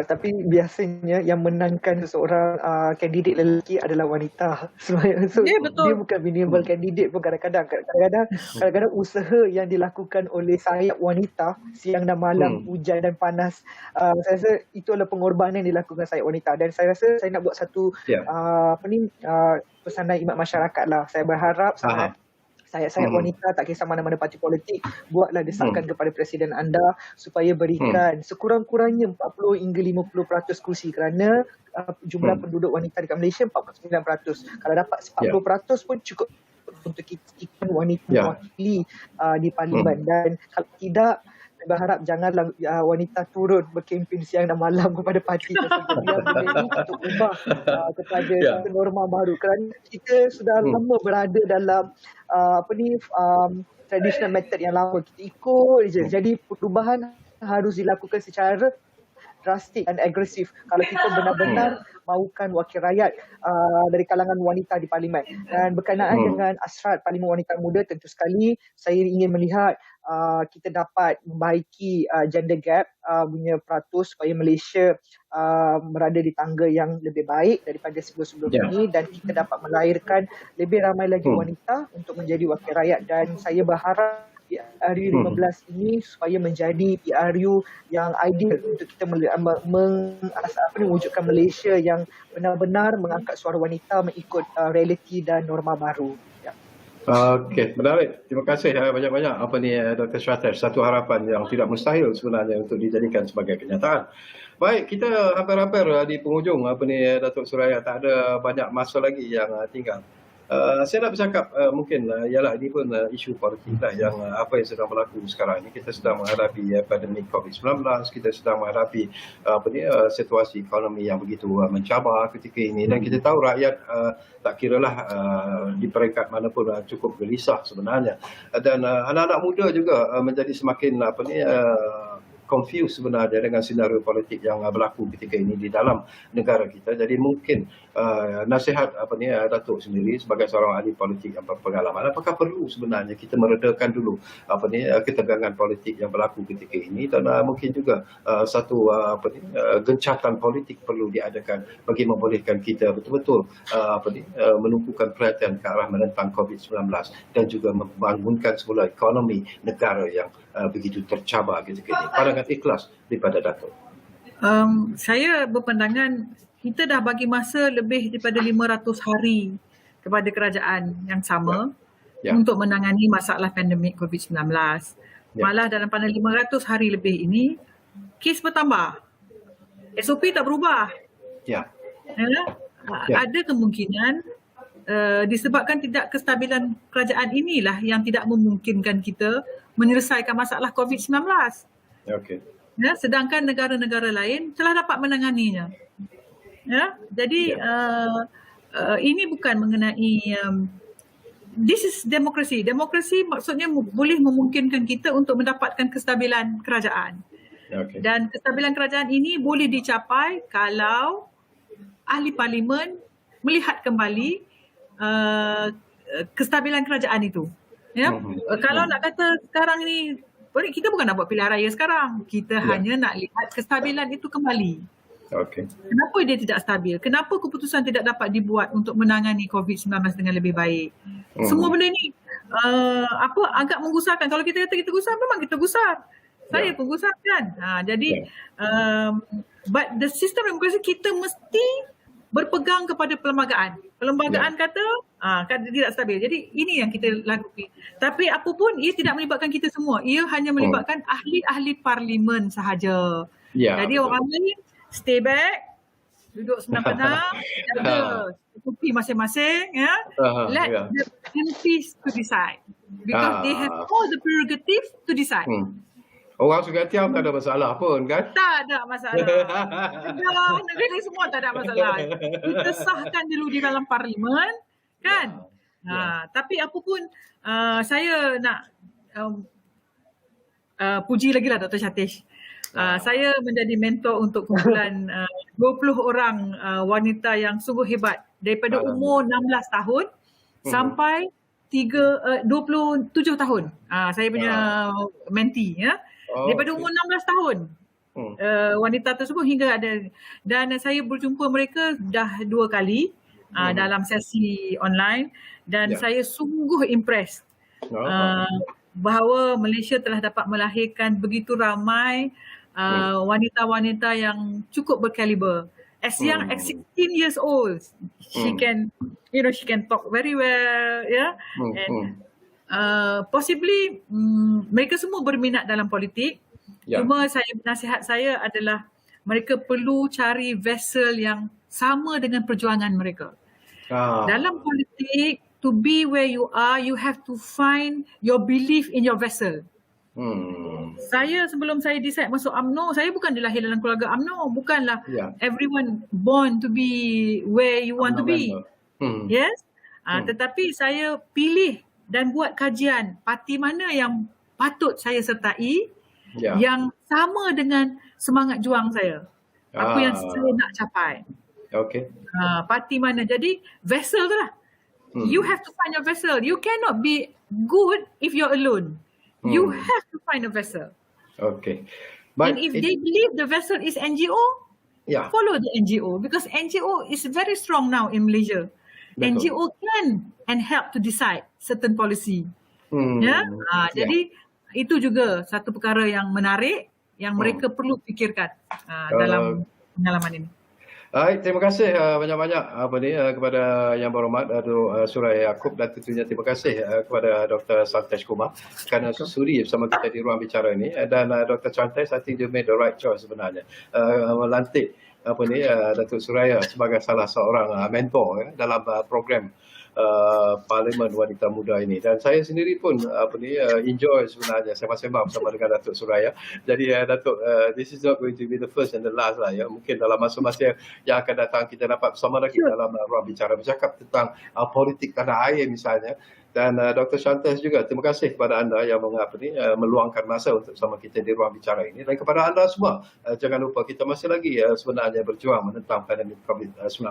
tapi biasanya yang menangkan seseorang kandidat lelaki adalah wanita. So, betul. dia bukan minimal kandidat pun kadang-kadang usaha yang dilakukan oleh sayap wanita siang dan malam, hujan dan panas, saya rasa itu adalah pengorbanan yang dilakukan sayap wanita. Dan saya rasa saya nak buat satu pesanan khidmat masyarakat lah. Saya berharap sangat sayap-sayap wanita, tak kisah mana-mana parti politik, buatlah desakan kepada Presiden anda supaya berikan sekurang-kurangnya 40 hingga 50% kursi, kerana jumlah penduduk wanita dekat Malaysia 49%. Kalau dapat 40% pun cukup untuk kita wanita mewakili di parlimen. Dan kalau tidak, saya berharap janganlah wanita turun berkempen siang dan malam kepada parti tersebut. Biar benda ini untuk ubah kepada satu norma baru, kerana kita sudah lama berada dalam traditional method yang lama, kita ikut je. Jadi perubahan harus dilakukan secara drastik dan agresif kalau kita benar-benar mahukan wakil rakyat dari kalangan wanita di parlimen. Dan berkenaan dengan hasrat Parlimen Wanita Muda, tentu sekali saya ingin melihat kita dapat membaiki gender gap punya peratus supaya Malaysia berada di tangga yang lebih baik daripada sebelum-sebelum ini, dan kita dapat melahirkan lebih ramai lagi wanita untuk menjadi wakil rakyat. Dan saya berharap PRU 15 ini supaya menjadi PRU yang ideal untuk kita mewujudkan Malaysia yang benar-benar mengangkat suara wanita mengikut realiti dan norma baru. Okey, menarik. Terima kasih banyak-banyak Dr. Shartes. Satu harapan yang tidak mustahil sebenarnya untuk dijadikan sebagai kenyataan. Baik, kita hampir-hampir di penghujung Datuk Suraya, tak ada banyak masa lagi yang tinggal. Saya nak bercakap mungkin ialah ini pun isu politik lah, yang apa yang sedang berlaku sekarang ini. Kita sedang menghadapi pandemik COVID-19, kita sedang menghadapi situasi ekonomi yang begitu mencabar ketika ini, dan kita tahu rakyat tak kiralah di peringkat mana pun cukup gelisah sebenarnya, dan anak-anak muda juga menjadi semakin confused sebenarnya dengan senario politik yang berlaku ketika ini di dalam negara kita. Jadi mungkin nasihat Datuk sendiri sebagai seorang ahli politik yang berpengalaman, apakah perlu sebenarnya kita meredakan dulu ketegangan politik yang berlaku ketika ini, dan mungkin juga satu gencatan politik perlu diadakan bagi membolehkan kita betul-betul menumpukan perhatian ke arah menentang COVID-19 dan juga membangunkan semula ekonomi negara yang begitu tercabar ketika ini. Pandangan ikhlas daripada Datuk. Saya berpandangan kita dah bagi masa lebih daripada 500 hari kepada kerajaan yang sama untuk menangani masalah pandemik COVID-19. Malah dalam pada 500 hari lebih ini, kes bertambah. SOP tak berubah. Ada kemungkinan disebabkan tidak kestabilan kerajaan inilah yang tidak memungkinkan kita menyelesaikan masalah COVID-19. Sedangkan negara-negara lain telah dapat menanganinya. Jadi ini bukan mengenai this is demokrasi. Demokrasi maksudnya boleh memungkinkan kita untuk mendapatkan kestabilan kerajaan. Dan kestabilan kerajaan ini boleh dicapai kalau ahli parlimen melihat kembali kestabilan kerajaan itu. Kalau nak kata sekarang ni, kita bukan nak buat pilihan raya sekarang. Kita hanya nak lihat kestabilan itu kembali. Kenapa dia tidak stabil? Kenapa keputusan tidak dapat dibuat untuk menangani COVID-19 dengan lebih baik? Semua benda ni agak menggusarkan. Kalau kita kata kita gusar, memang kita gusar. Saya pun gusar kan. Jadi but the system demokrasi kita mesti berpegang kepada perlembagaan. Perlembagaan kata tidak stabil. Jadi ini yang kita lakukan. Tapi apapun, ia tidak melibatkan kita semua. Ia hanya melibatkan ahli-ahli parlimen sahaja. Jadi orang lain stay back, duduk senang-senang, jaga kopi masing-masing. Let the MPs to decide. Because they have all the prerogative to decide. Orang Sungai Tiam tak ada masalah pun kan? Tak ada masalah. Kedah, negara semua tak ada masalah. Kita sahkan dulu di dalam parlimen, kan? Tapi apa pun, saya nak puji lagi lah Dr. Shatish. Saya menjadi mentor untuk kumpulan 20 orang wanita yang sungguh hebat daripada umur 16 tahun sampai 27 tahun. Saya punya mentee ya. Daripada umur 16 tahun wanita tersebut hingga ada, dan saya berjumpa mereka dah 2 kali dalam sesi online, dan saya sungguh impressed bahawa Malaysia telah dapat melahirkan begitu ramai wanita-wanita yang cukup berkaliber. As young as 16 years old, she can talk very well, and possibly mereka semua berminat dalam politik. Cuma nasihat saya adalah mereka perlu cari vessel yang sama dengan perjuangan mereka. Dalam politik, to be where you are, you have to find your belief in your vessel. Saya sebelum saya decide masuk UMNO, saya bukan dilahir dalam keluarga UMNO, bukanlah everyone born to be where you want to be. Yes. Tetapi saya pilih dan buat kajian parti mana yang patut saya sertai, yang sama dengan semangat juang saya. Apa yang saya nak capai. Parti mana. Jadi vessel tu lah. You have to find your vessel. You cannot be good if you're alone. You have to find a vessel. And if they believe the vessel is NGO, follow the NGO, because NGO is very strong now in Malaysia. NGO can and help to decide certain policy. Jadi itu juga satu perkara yang menarik yang mereka perlu fikirkan dalam pengalaman ini. Baik, terima kasih banyak-banyak kepada Yang Berhormat Datuk Suraya Yaakob, dan tentunya terima kasih kepada Dr. Santesh Kumar kerana sudi bersama kita di ruang bicara ini. Dan Dr. Santesh, I think you made the right choice sebenarnya, melantik Datuk Suraya sebagai salah seorang mentor dalam program Parlimen Wanita Muda ini. Dan saya sendiri pun enjoy sebenarnya sembang-sembang bersama dengan Datuk Suraya. Jadi Datuk, this is not going to be the first and the last lah ya. Mungkin dalam masa-masa yang akan datang kita dapat bersama lagi dalam ruang bicara bercakap tentang politik tanah air misalnya. Dan Dr. Santesh juga, terima kasih kepada anda yang meluangkan masa untuk bersama kita di ruang bicara ini. Dan kepada anda semua, jangan lupa kita masih lagi sebenarnya berjuang menentang pandemik COVID-19.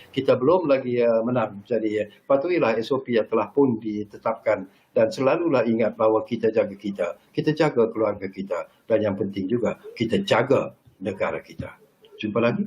Kita belum lagi menang. Jadi patuhilah SOP yang telah pun ditetapkan, dan selalulah ingat bahawa kita jaga keluarga kita, dan yang penting juga kita jaga negara kita. Jumpa lagi.